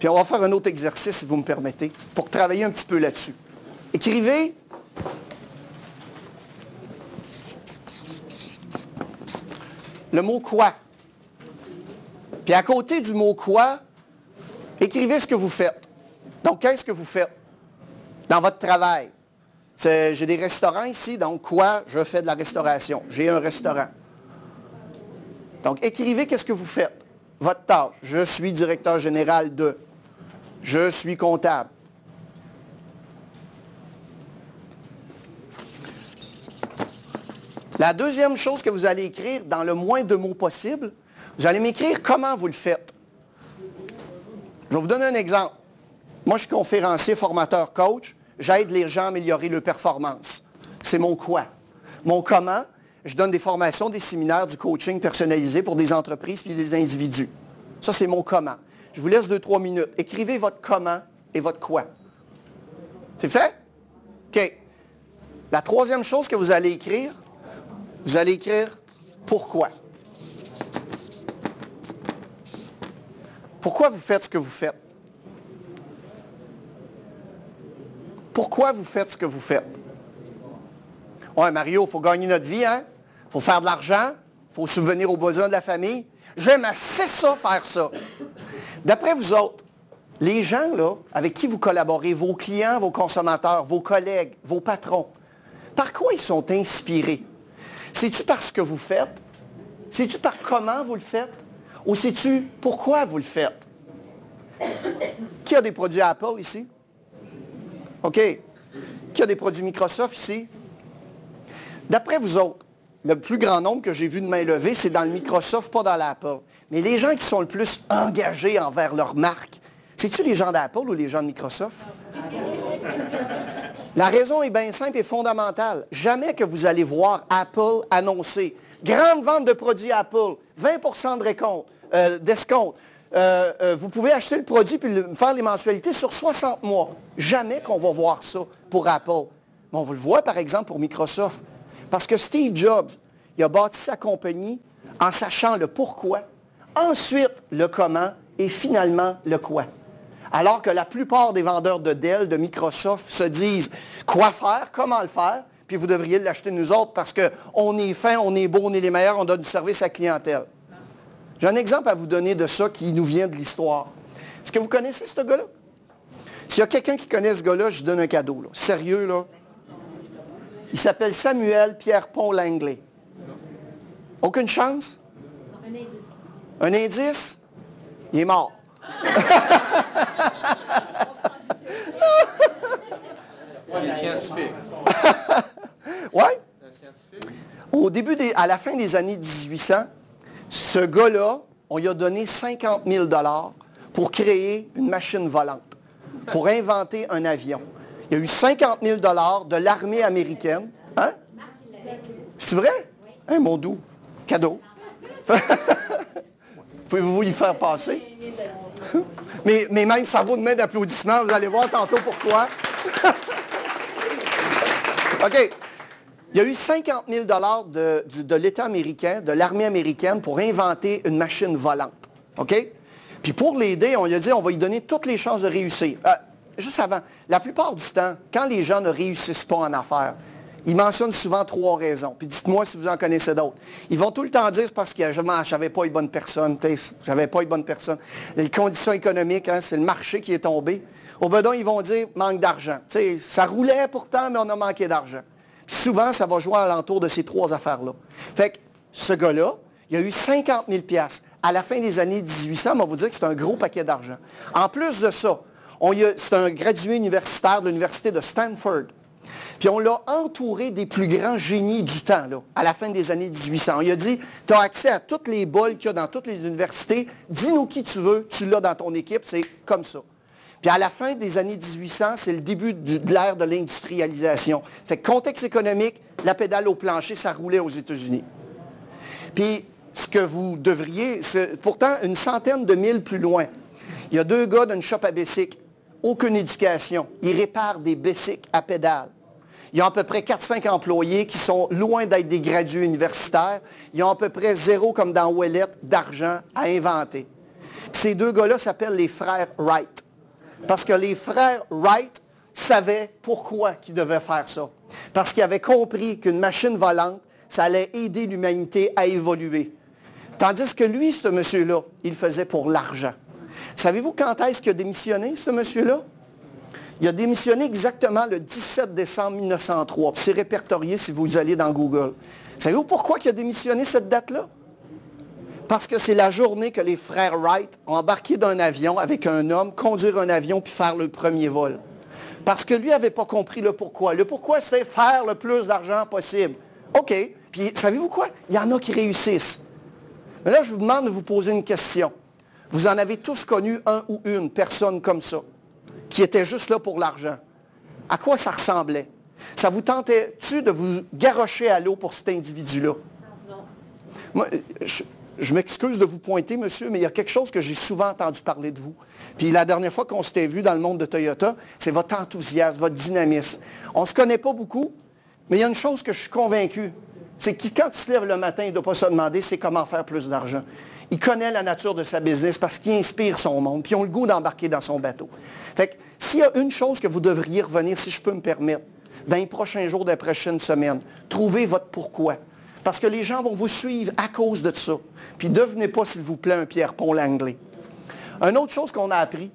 Puis on va faire un autre exercice, si vous me permettez, pour travailler un petit peu là-dessus. Écrivez le mot « quoi ». Puis à côté du mot « quoi », écrivez ce que vous faites. Donc, qu'est-ce que vous faites dans votre travail? J'ai des restaurants ici, donc quoi? Je fais de la restauration. J'ai un restaurant. Donc, écrivez qu'est-ce que vous faites. Votre tâche. Je suis directeur général de. Je suis comptable. La deuxième chose que vous allez écrire, dans le moins de mots possible, vous allez m'écrire comment vous le faites. Je vais vous donner un exemple. Moi, je suis conférencier, formateur, coach. J'aide les gens à améliorer leur performance. C'est mon quoi. Mon comment, je donne des formations, des séminaires, du coaching personnalisé pour des entreprises et des individus. Ça, c'est mon comment. Je vous laisse 2-3 minutes. Écrivez votre comment et votre quoi. C'est fait? OK. La troisième chose que vous allez écrire pourquoi. Pourquoi vous faites ce que vous faites? Pourquoi vous faites ce que vous faites? Ouais, Mario, il faut gagner notre vie, hein? Il faut faire de l'argent, il faut subvenir aux besoins de la famille. J'aime assez ça, faire ça. D'après vous autres, les gens là, avec qui vous collaborez, vos clients, vos consommateurs, vos collègues, vos patrons, par quoi ils sont inspirés? C'est-tu par ce que vous faites? C'est-tu par comment vous le faites? Ou c'est-tu pourquoi vous le faites? Qui a des produits Apple ici? OK. Qui a des produits Microsoft ici? D'après vous autres, le plus grand nombre que j'ai vu de main levée, c'est dans le Microsoft, pas dans l'Apple. Mais les gens qui sont le plus engagés envers leur marque, c'est-tu les gens d'Apple ou les gens de Microsoft? La raison est bien simple et fondamentale. Jamais que vous allez voir Apple annoncer grande vente de produits Apple, 20% de récompte, d'escompte. Vous pouvez acheter le produit et faire les mensualités sur 60 mois. Jamais qu'on va voir ça pour Apple. Mais on vous le voit, par exemple, pour Microsoft. Parce que Steve Jobs, il a bâti sa compagnie en sachant le pourquoi, ensuite le comment et finalement le quoi. Alors que la plupart des vendeurs de Dell, de Microsoft, se disent quoi faire, comment le faire, puis vous devriez l'acheter nous autres parce qu'on est fin, on est beau, on est les meilleurs, on donne du service à la clientèle. J'ai un exemple à vous donner de ça qui nous vient de l'histoire. Est-ce que vous connaissez ce gars-là? S'il y a quelqu'un qui connaît ce gars-là, je lui donne un cadeau. Là. Sérieux, là. Il s'appelle Samuel Pierpont Langley. Aucune chance? Un indice. Un indice? Il est mort. Les scientifiques. Ouais? À la fin des années 1800, ce gars-là, on lui a donné 50 000 $ pour créer une machine volante, pour inventer un avion. Il y a eu 50 000 $ de l'armée américaine. Hein? C'est vrai? Hein, mon doux. Cadeau. Pouvez-vous y faire passer? mais même, ça vaut une main d'applaudissement. Vous allez voir tantôt pourquoi. OK. Il y a eu 50 000 $ de l'État américain, de l'armée américaine, pour inventer une machine volante. OK? Puis pour l'aider, on lui a dit, on va lui donner toutes les chances de réussir. Juste avant, la plupart du temps, quand les gens ne réussissent pas en affaires, ils mentionnent souvent 3 raisons. Puis dites-moi si vous en connaissez d'autres. Ils vont tout le temps dire c'est parce que je n'avais pas une bonne personne. J'avais pas une bonne personne. Les conditions économiques, hein, c'est le marché qui est tombé. Au bedon, ils vont dire manque d'argent. Ça roulait pourtant, mais on a manqué d'argent. Puis souvent, ça va jouer alentour de ces 3 affaires-là. Fait que ce gars-là, il a eu 50 000 $. À la fin des années 1800, on va vous dire que c'est un gros paquet d'argent. En plus de ça, c'est un gradué universitaire de l'université de Stanford. Puis on l'a entouré des plus grands génies du temps, là, à la fin des années 1800. Il a dit, tu as accès à toutes les bols qu'il y a dans toutes les universités, dis-nous qui tu veux, tu l'as dans ton équipe, c'est comme ça. Puis à la fin des années 1800, c'est le début de l'ère de l'industrialisation. Fait que contexte économique, la pédale au plancher, ça roulait aux États-Unis. Puis ce que vous devriez, c'est pourtant une centaine de milles plus loin, il y a 2 gars d'une shop à bicycle, aucune éducation, ils réparent des bicycles à pédale. Ils ont à peu près 4-5 employés qui sont loin d'être des gradués universitaires. Ils ont à peu près 0, comme dans Ouellette, d'argent à inventer. Ces deux gars-là s'appellent les frères Wright. Parce que les frères Wright savaient pourquoi ils devaient faire ça. Parce qu'ils avaient compris qu'une machine volante, ça allait aider l'humanité à évoluer. Tandis que lui, ce monsieur-là, il le faisait pour l'argent. Savez-vous quand est-ce qu'il a démissionné, ce monsieur-là? Il a démissionné exactement le 17 décembre 1903. C'est répertorié si vous allez dans Google. Savez-vous pourquoi il a démissionné cette date-là? Parce que c'est la journée que les frères Wright ont embarqué d'un avion avec un homme, conduire un avion puis faire le premier vol. Parce que lui n'avait pas compris le pourquoi. Le pourquoi, c'est faire le plus d'argent possible. OK. Puis, savez-vous quoi? Il y en a qui réussissent. Mais là, je vous demande de vous poser une question. Vous en avez tous connu un ou une personne comme ça, qui était juste là pour l'argent. À quoi ça ressemblait? Ça vous tentait-tu de vous garrocher à l'eau pour cet individu-là? Non. Moi, je m'excuse de vous pointer, monsieur, mais il y a quelque chose que j'ai souvent entendu parler de vous. Puis la dernière fois qu'on s'était vu dans le monde de Toyota, c'est votre enthousiasme, votre dynamisme. On ne se connaît pas beaucoup, mais il y a une chose que je suis convaincu, c'est que quand il se lève le matin, il ne doit pas se demander c'est comment faire plus d'argent. Il connaît la nature de sa business parce qu'il inspire son monde, puis ils ont le goût d'embarquer dans son bateau. Fait que s'il y a une chose que vous devriez revenir, si je peux me permettre, dans les prochains jours, des prochaines semaines, trouvez votre pourquoi. Parce que les gens vont vous suivre à cause de ça. Puis devenez pas, s'il vous plaît, un Pierre-Paul Langlais. Une autre chose qu'on a appris,